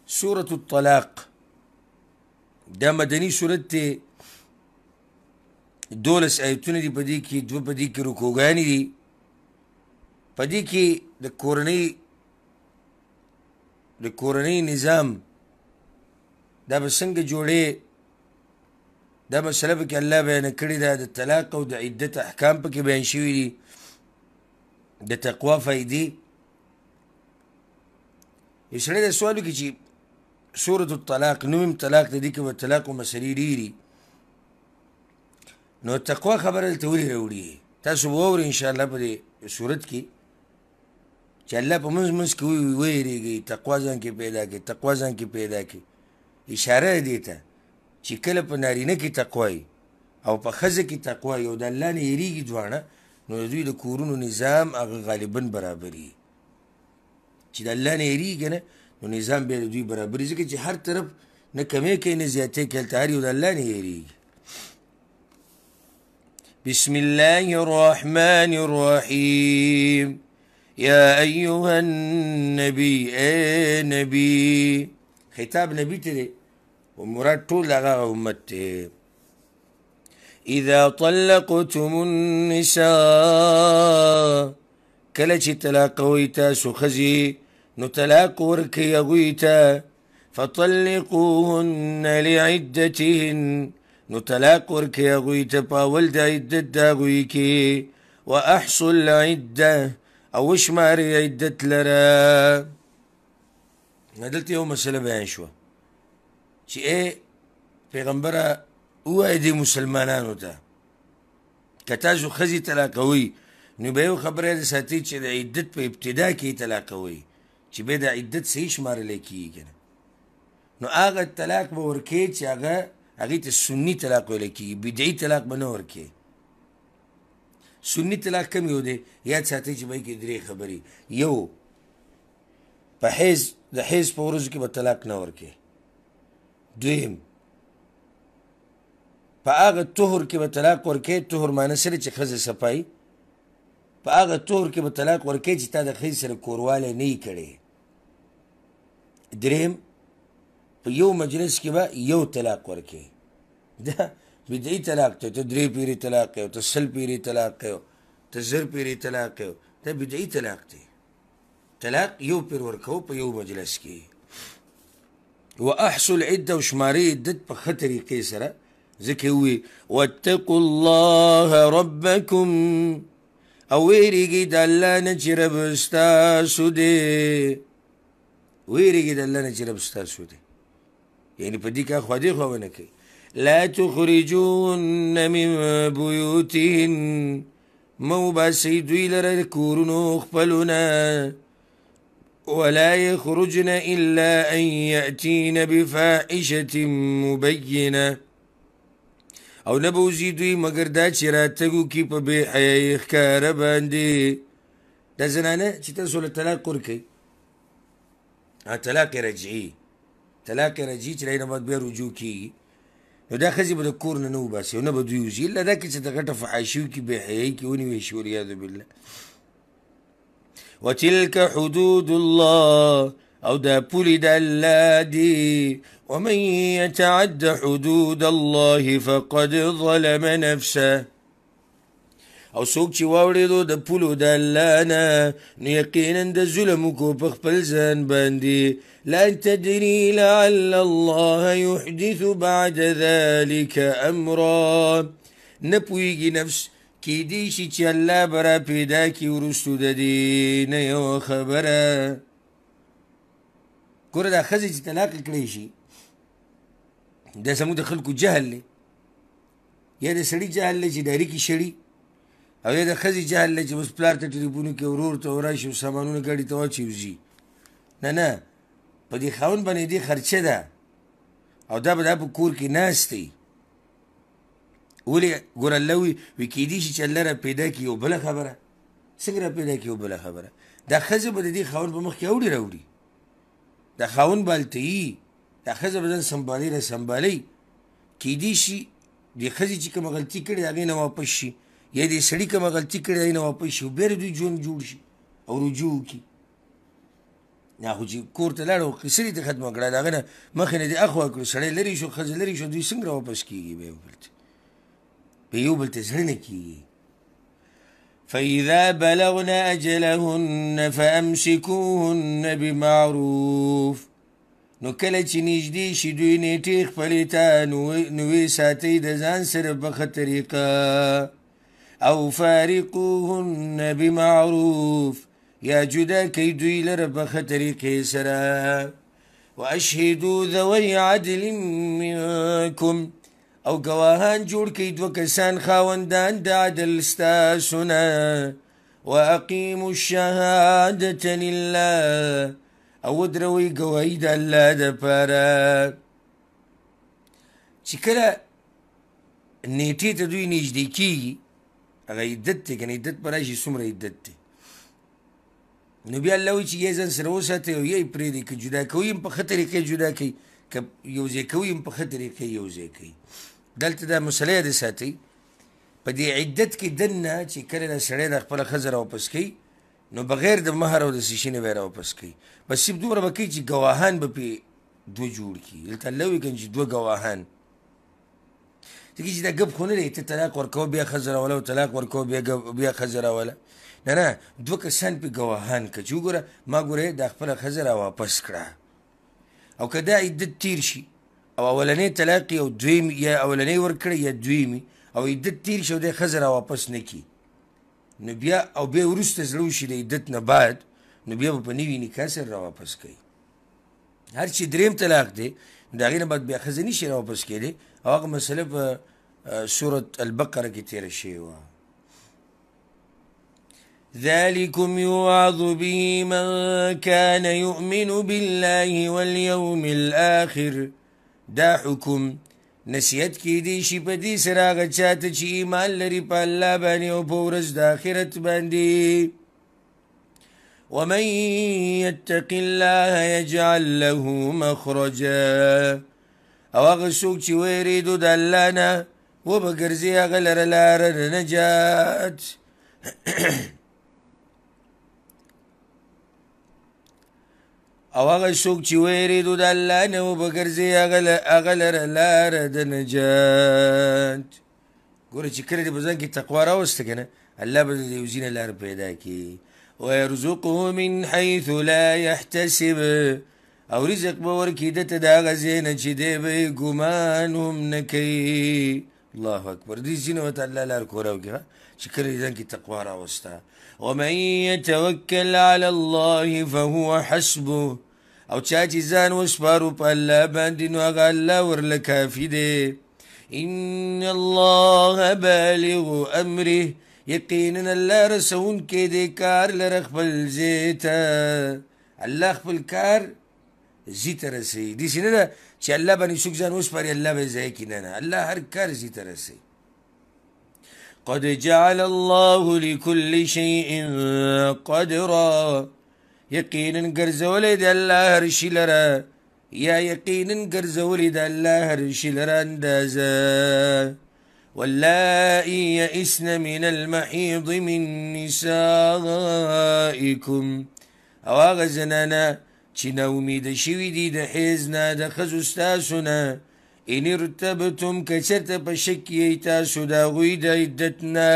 سورة الطلاق دا مدني سورة دولس آیتونه دي. پدې کې دوه پدې کې رکوګانې دي. پدې کې د کورنۍ نظام دا به څنګه جوړې دا مسله پکې الله بیان کړې ده. د طلاق او د عدت احکام پکې بیان شوي دي. د تقوا فایدې. یو سړی دا سوال وکړي چې سورة الطلاق نوم طلاق د دې کې به طلاق و مسلې ډېرې نو تقوا خبره دلته ولې راوړي. تاسو به واورئ انشاءالله په دې صورت کې چې الله په منځ منځ کې وویرېږئ، تقوا ځان کې پیدا کړئ، تقوا ځان کې پیدا کړئ. اشاره یې دې ته چې کله په نارینه کې تقوا وي او په ښځه کې تقوا وي او د الله نه یېرېږي دواړه، نو د دوی د کورونو نظام هغه غالبا برابر وي. چې د الله نه یېرېږي که نه نو نظام بیا د دوی برابر وي، ځکه چې هر طرف نه کمی کوي نه زیاتې کوي، هلته هر یو د الله نه یېرېږي. بسم الله الرحمن الرحيم. يا أيها النبي اے نبی. خطاب نبی ته دی ومراد ټول هغه امت ته. اذا طلقتم النساء کله چې طلاقوئ تاسو ښځې نو طلاق ورکئ هغوی ته. فطلقوهن لعدتهن نو طلاق ورکئ هغوی ته په اول د عدت د هغوی کې. واحصوا العده او وشمارئ عدت لره. دلته یو مسله بیان شوه چې پیغمبره ووایه دې مسلمانانو ته که تاسو ښځې طلاقوئ نو به یو خبره یې ساتئ چې د عدت په ابتدا کې یې طلاقوئ چې بیا د عدت صحیح شمارلی کېږي که نه نو هغه طلاق به ورکوې چې هغې ته سني طلاق ویلی کېږي. بدعي طلاق به نه ورکوې. سني طلاق کم یو دی؟ یاد ساتئ چې به کې درې خبرې. یو په حیض د حیض په ورځو کې به طلاق نه ورکوې. دویم په هغه طهر کې به طلاق ورکوې. طهر معنی سره چې ښځه صفایي. په هغه طهر کې به طلاق ورکوې چې تا د ښځې سره کوروالی نه یي کړی. دریم په یو مجلس کې به یو طلاق ورکوې. دا بدعي طلاق ته ته درې پیرې طلاق کوې، ته سل پیرې طلاق کوې، ته زر پیرې طلاق کوې. دا بدعي طلاق دی. طلاق یو پیر ورکوه په یو مجلس کې. واحصوا العده او شمارئ عدت په ښه طریقې سره. ځکه ووایي واتقوا الله ربکم او ویرېږئ د الله نه چې رب ستاسو دی. ویرېږئ د الله نه چې رب ستاسو دی. یعنې په دې کار خوا دې خوا ونه کوئ. لا تخرجوهن من بیوتهن مه وباسئ دوی لره د کورونو خپلونه. ولا يخرجن إلا أن يأتين بفاحشة مبينة او نه به وځي دوی مګر دا چې راتګ وکړي په بې حیایي ښکاره باندې. دا زنانه چې تاسو له طلاق ورکوئ طلاق رجعي، طلاق رجعي چې دی نه بعد بیا رجوع کېږي نو دا ښځې به د کور نه وباسي او نه به دوی وځي الا دا که چې د غټه فحاشي وکړي بې حیایي کې ونیوی شي والعیاذ بالله. وتلك حدود الله او دا پولی دا الله دی. ومن يتعد حدود الله فقد ظلم نفسه او څوک چې واوړېدو د پولو د الله نه نو یقینا د ظلم وکړو په خپل ځان باندې. لا تدري لعل الله يحدث بعد ذلك امرا نه پوهېږي نفس کیدی شي چې الله به را پیدا کړي وروستو د دې نه یوه خبره. ګوره دا ښځې چې طلاق کړی شي دا زموږ د خلکو جهل دی. یا د سړي جهل دی چې ډاري کې شړي او یا د ښځې جهل دی چې بس پلار ته ټلیفون وکړي ورور ته وراشي او سامانونه ګاډي ته واچوي وځي. نه په دې خاوند باندې دې خرچه ده او دا به دا په کور کې ناست دی. ولې ګوره الله وي کیدی شي چې الله را پیدا کړي یو بله خبره. څنګه را پیدا کړي یو بله خبره؟ دا ښځه به د دې خاوند په مخ کې راوړي. دا خاوند به هلته یي، دا ښځه به ځان سنبالي را سنبالئ. کیدی شي دې ښځې چې کومه غلطي کړې د هغې نه واپس شي یا دې سړي کومه غلطي کړې د هغې نه واپس شي او بیا د دوی ژوند جوړ شي او رجوع وکړي. یا خو چې کور ته لاړ او قصه دې ختمه کړه د هغه نه مخکې نه دې اخوا کړو سړی لرې شو ښځه لرې شو دوی څنګه راواپس کېږي به یو بل ته په یو بل ته زړه نه کېږي فإذا بلغن أجلهن فأمسكوهن بمعروف نو کله چې نږدې شي دوی نیټې خپلې ته نو ویې ساتئ د ځان سره په ښه طریقه او فارقوهن بمعروف یا جدا کوي دوی لره په ښه طریقې سره واشهدوا ذوي عدل منکم او گواهان جوړ کړئ دوه کسان خاوندان د عدل ستاسو نه واقیموا الشهادة لله او ودروئ گواهي د الله دپاره چې کله نیټې ته دوی نږدې کېږي هغه عدت دی که نه عدت به راشي څومره عدت دی نو بیا الله وایي چې یې ځان سره وساتئ او یې پرېږدئ که جدا کوئ هم په ښه طریقې جدا کوئ که یو ځای کوئ هم په ښه طریقې یو ځای کوئ دلته دا مسله یاده ساتئ په دې عدت کې دننه چې کله دا سړی د خپله ښځه راواپس کوي نو بغیر د مهر او د څه شي نه به یې راواپس کوي بس صرف دومره به کوي چې ګواهان به پرې دوه جوړ کړي دلته الله وایي که چې دوه ګواهان ځکه چې دا ګپ خو نه دی ته طلاق ورکوه بیا ښځه راوله او طلاق ورکوه بیا ښځه راوله نه نه دوه کسان پې ګواهان که چې وګوره ما ګوره دا خپله ښځه راواپس کړه او که دا عدت تیر شي او اولنی طلاق او دویم یا اولنی ورکړی یا دویمي او عدت تیر شي او دی ښځه راواپس نه کړي نو بیا او بیا وروسته زړه وشي د عدت نه بعد نو بیا به په نوي نکاح سره راواپس کوي هر چې دریم طلاق دی نو د هغې نه بعد بیا ښځه نشي راواپس کېدی او هغه مسله په سورة البقره کې تېره شوې وه ذلكم يوعظ به من كان يؤمن بالله واليوم الآخر دا حکم نصیحت کیدی شي په دې سره هغه چاته چې ایمان لري په الله باندې او په ورځ د آخرت باندې ومن يتق الله يجعل له مخرجا او هغه څوک چې ویریدو د الله نه وبګرځي هغه لره لاره د نجات او هغه څوک چې ویریدو د الله نه وبګرځي هغه لره لاره د نجات ګوره چې کله دې په ځان کې تقوا راوسته که نه الله به د یو ځینه لاره پیدا کړي ویرزقه من حیث لا یحتسب او رزق به ورکړي ده ته د هغه ځای نه چې دی به یې ګمان هم نه کوي الله اکبر دې ځینه ورته الله لار کوره وکړي چې کله دې ځان کې تقوا راوسته ومن يتوکل علی الله فهو حسبه او چا چې ځان وسپارو په الله باندې نو هغه الله ورله کافي دی ان الله بالغ امره یقینا الله رسونکی دی کار لره خپل ځای ته الله خپل کار ځي ته رسوي داسې نه ده چې الله باندې څوک ځان وسپاري الله به یې ځای کړي نه نه الله هر کار ځي ته رسوي قد جعل الله لكل شيء قدرا یقینا ګرځولی د الله هر شي لره یا یقینا ګرځولی د الله هر شي لره اندازه واللائي يئسن من المحيض من نسائكم او هغه زنانه چې ناامیده شوي دي د حیض نه د ښځو ستاسو نه ان ارتبتم که چېرته په شک یې تاسو د هغوی د عدت نه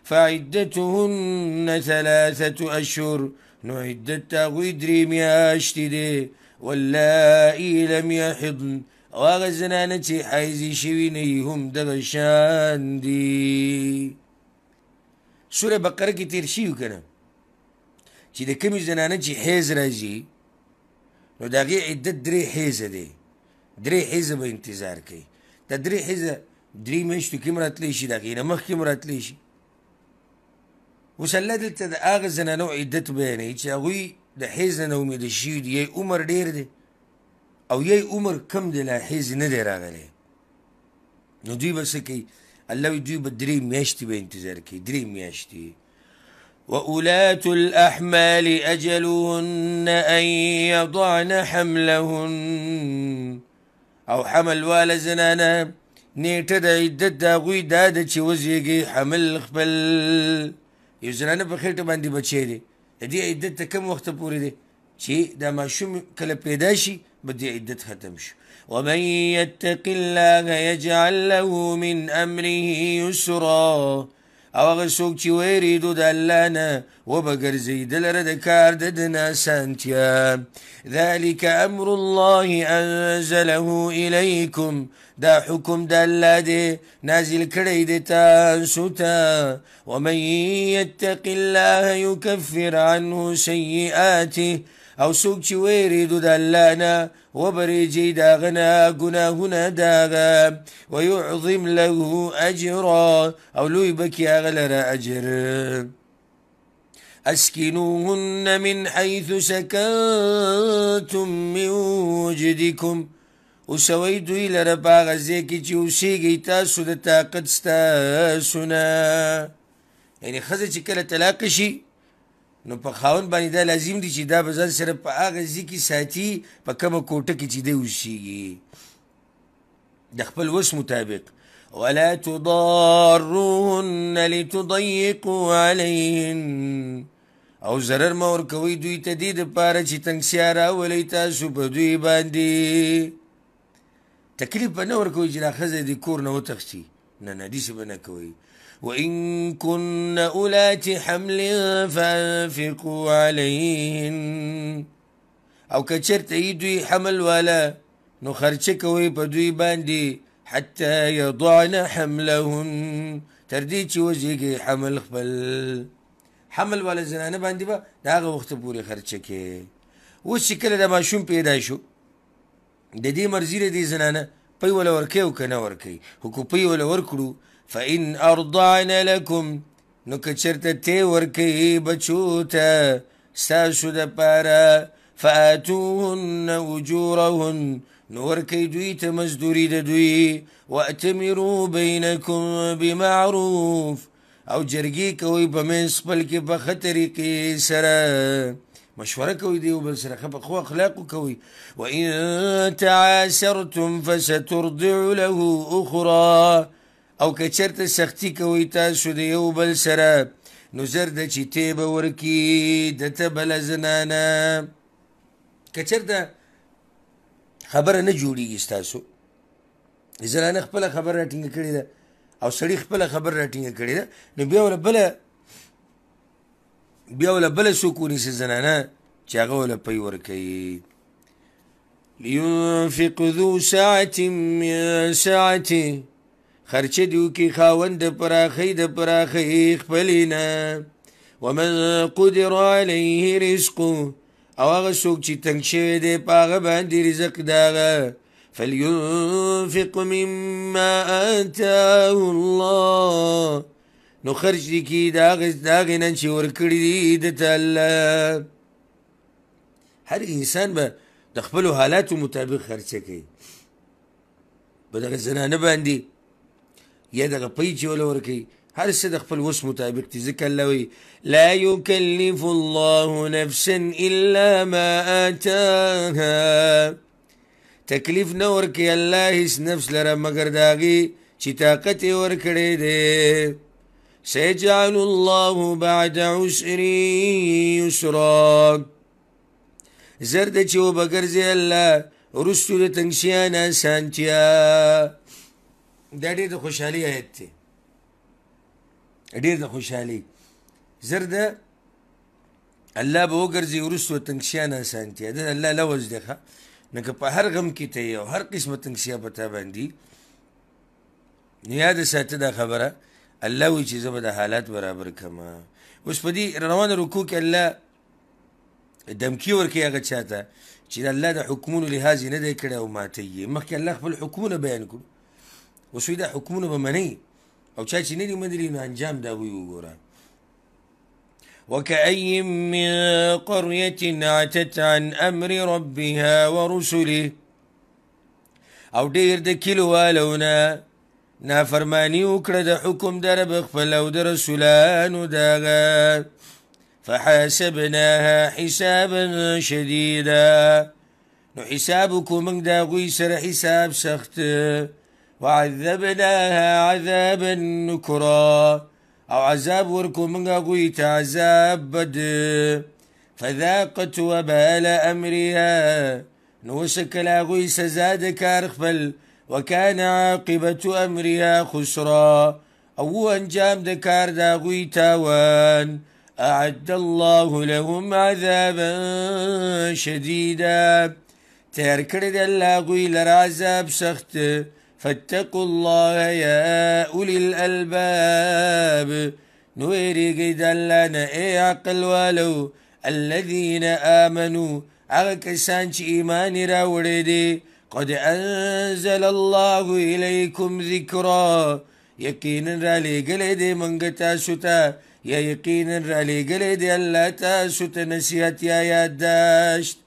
فعدتهن 3 اشهر نو عدت د هغوی 3 میاشتې دی واللائي لم یحضن او هغه زنانه چې حیضې شوي نه یي هم دغه شان دي سوره بقره کې تیر شوي که نه چې د کومې زنانه چې حیض راځي نو د هغې عدت 3 حیضه دی 3 حیضه به انتظار کوي دا 3 حیضه 3 میاشتو کې هم راتلی شي د هغې نه مخکې هم راتلی شي اوس الله دلته د هغه زنانو عدت بیانوي چې هغوی د حیض نه امیده شوي دي یا عمر ډېر دی او یې عمر کم دی لا حیض نه دی راغلی نو دوی به څه کوي الله وایي دوی به 3 میاشتې به انتظار کوي 3 میاشتې وأولاة الأحمال أجلهن أن يضعن حملهن او حمل والا زنانه نیټه د عدت د هغوی دا ده چې وزیږي حمل خپل یو زنانه په خېټه باندې بچی دی د دې عدت ته کم وخته پورې دی چې دا ماشوم کله پیدا شي به دې عدت ختم شي. ومن يتق الله يجعل له من امره يسرا، او هغه څوک چې ویریدو د الله نه وبه ګرځي د لره د کار د ده نه اسانتیا. ذلك امر الله انزله الیکم، دا حکم د الله دی نازل کړی دی تاسو ته. ومن يتق الله يكفر عنه سیئاته، او څوک چې ویریدو د الله نه وبریږي د هغه نه ګناهونه د هغه، ويعظم له اجرا، او لوی بکي هغه لره اجر. اسكنوهن من حيث سكنتم من وجدكم، وسوی دوی لره په هغه ځای کې چې اوسیږئ تاسو د طاقت ستاسو نه. یعنې ښځه چې کله طلاقه شي نو په خاوند باندې دا لازم دي چې دا به ځان سره په هغه ځای کې ساتي په کومه کوټه کې چې دی اوسیږي د خپل وس مطابق. ولا تضاروهن لتضيقوا عليهن، او ضرر مه ورکوئ دوی ته دې دپاره چې تنګسیا راولئ تاسو په دوی باندې. تکلیف به نه ورکوئ چې دا ښځه د کور نه وتښتي، نه نه داسې به نه کوئ. وإن كن أولات حمل فأنفقوا عليهن، او که چرته یې دوی حمل والا نو خرچه کوئ په دوی باندې حتى يضعن حملهن، تر دې چې وزیږي حمل خپل. حمل والا زنانه باندې به د هغه وخته پورې خرچه کې. اوس چې کله د ماشوم پیدا شو د دې مرضي ده دې زنانه پی وله ورکوي او که نه ورکوي. خو که پی وله ورکړو فإن أرضعن لكم، نو که چرته تی ورکوي بچو ته ستاسو دپاره فآتوهن أجورهن، نو ورکوي دوی ته مزدوري د دوی. وأتمروا بينكم بمعروف، او جرګې کوئ په منځ خپل کې په ښه طریقې سره، مشوره کوئ د یو بل سره ښه په ښو اخلاقو کوئ. وإن تعاسرتم فسترضع له أخرى، او که چرته سختي کوئ تاسو د یو بل سره نو زر ده چې تی به ورکي دته بله زنانه. که چرته خبره نه جوړېږي ستاسو، زنانه خپله خبره راټینګه کړې ده او سړي خپله خبره راټینګه کړې ده، نو بیا وله بله څوک ونیسي زنانه چې هغه وله پی ورکوي. لينفق ذو ساعة من ساعته، خرچه دې وکړي خاوند د پراخۍ د پراخۍ خپلې نه. ومن قدر علیه رزقه، او هغه څوک چې تنګ شوی دی په هغه باندې رزق د هغه فلينفق مما آتاه الله، نو خرج دې کړي د هغې نه چې ورکړي دي دته الله. هر انسان به د خپلو حالاتو مطابق خرچه کوي. په دغه زنانه باندې یا دغه پی چې وله ورکوي هر څه د خپل وس مطابق دي. ځکه الله وایي لا يكلف الله نفسا الا ما آتاها، تکلیف نه ورکوي الله هیڅ نفس لره مګر د هغې چې طاقت یې ورکړی دی. سيجعل الله بعد عسر يسرا، زر ده چې وبګرځي الله وروستو د تنګسیا نه اسانتیا. دا ډېر د خوشحالي آیت دی، ډېر د خوشحالي. زر ده الله به وګرځي وروستو د تنګسیا نه اسانتیا. د الله لوز دی ښه، نو که په هر غم کې ته یې او هر قسمه تنګسیا په تا باندې، نو یاد ساته دا خبره الله وایي چې زه به د حالات برابر کړم. اوس په دې روانه رکوع کې الله دمکي ورکوي هغه چا ته چې د الله د حکمونو لحاظ یې نه دی کړی او ماته یې. مخکې الله خپل حکمونه بیان کړو، اوس وایي دا حکمونه به منئ، او چا چې نه دي منلي نو انجام د هغوی وګوره. وكأي من قرية عتت عن أمر ربها ورسله، او ډېر د کلیوالو نافرمانی وکړه د حکم د رب خپل او د رسولانو د هغه. فحاسبناها حسابا شديدا، نو حساب وکړو موږ د هغوی سره حساب سخت. وعذبناها عذابا نکرا، او عذاب ورکړو موږ هغوی ته عذاب بد. فذاقت وبال أمرها نوسكل أغوي سزاد كارخبل وكان عاقبة أمرها خسرا أو أنجام دكار داغوي تاوان أعد الله لهم عذابا شديدا تركرد اللاغوي لرعذاب سخت فاتقوا الله يا أولي الألباب نويري قيد لنا إي عقل والو الذين آمنوا أغكسانش إيماني راوردي قد أنزل الله إليكم ذكرا يقينا رالي قلدي من تاسوتا يا يقينا رالي قلدي ألا تاسوتا نسيت يا ياداشت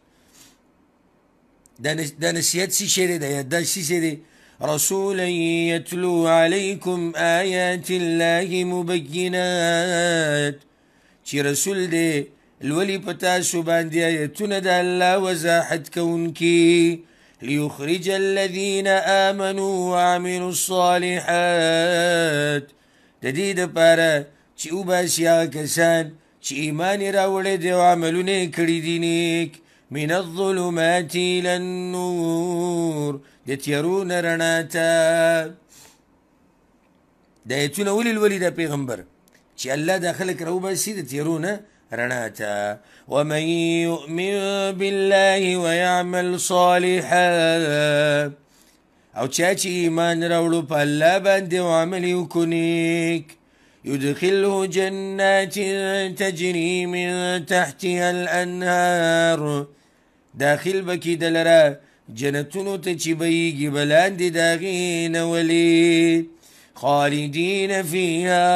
دا نسيت سي شيري دا ياداشت سي شيري رسولا يتلو عليكم آيات الله مبينات شي رسول دي الولي بتاسو باندي آياتنا دا الله وزاحت كونكي ليخرج الذين آمنوا وعملوا الصالحات دديد بارا چي اوباسيا كسان چي إيماني راوڑي دي وعملوني كريدينيك من الظلمات إلى النور يتيرون رناتا دا يتونا ولي دا پیغمبر چي الله داخلك روباسي يتيرون رناتا ومن يؤمن بالله ويعمل صالحا او چاچي ايمان راوڑو پا الله باندي وعمل يكونيك يدخله جنات تجري من تحتها الأنهار داخل بكي دلرا جنتونو تچبيگي بلاند داغين ولي خالدين فيها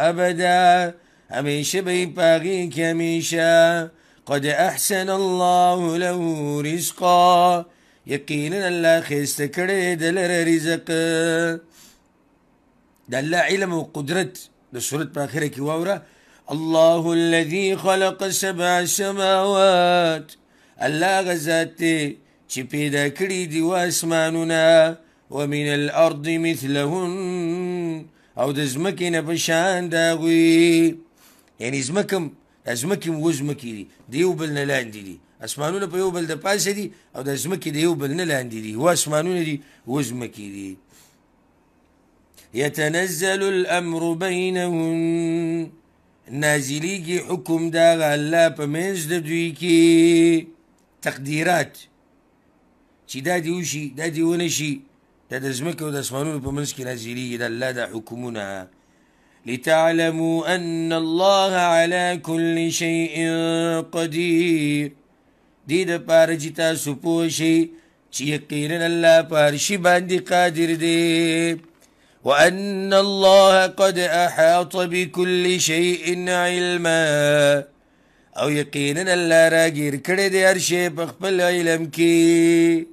أبدا هميشه بي باغيك هميشه قد أحسن الله له رزقا يقينا الله خيستكري دلر رزق دل علم وقدرت لسورة باخرة كواورا الله الذي خلق 7 سماوات الله غزاتي چي پیدا کری دی واسمانونا ومن الأرض مثلهن او دزمكنا بشان داغوي يعني زمكم وزمكي دي ديو بلنا لاندي دي اسمانونا بيو بل دا پاسه دي او دا زمكي ديو بلنا لاندي دي واسمانونا دي وزمكي دي يتنزل الأمر بينهن نازليجي حكم داغ الله بمنز دويكي تقديرات شي دادي وشي دادي ونشي دا دزمكي ودا اسمانونا بمنزكي نازليجي دا الله دا حكمنا لتعلموا أن الله على كل شيء قدير دي دا بارجتا سپوشي چي يقينا الله بارشي باندي قادر دي وأن الله قد أحاط بكل شيء علما او يقينا الله راگير کړي دي هر شي په خپل علم کې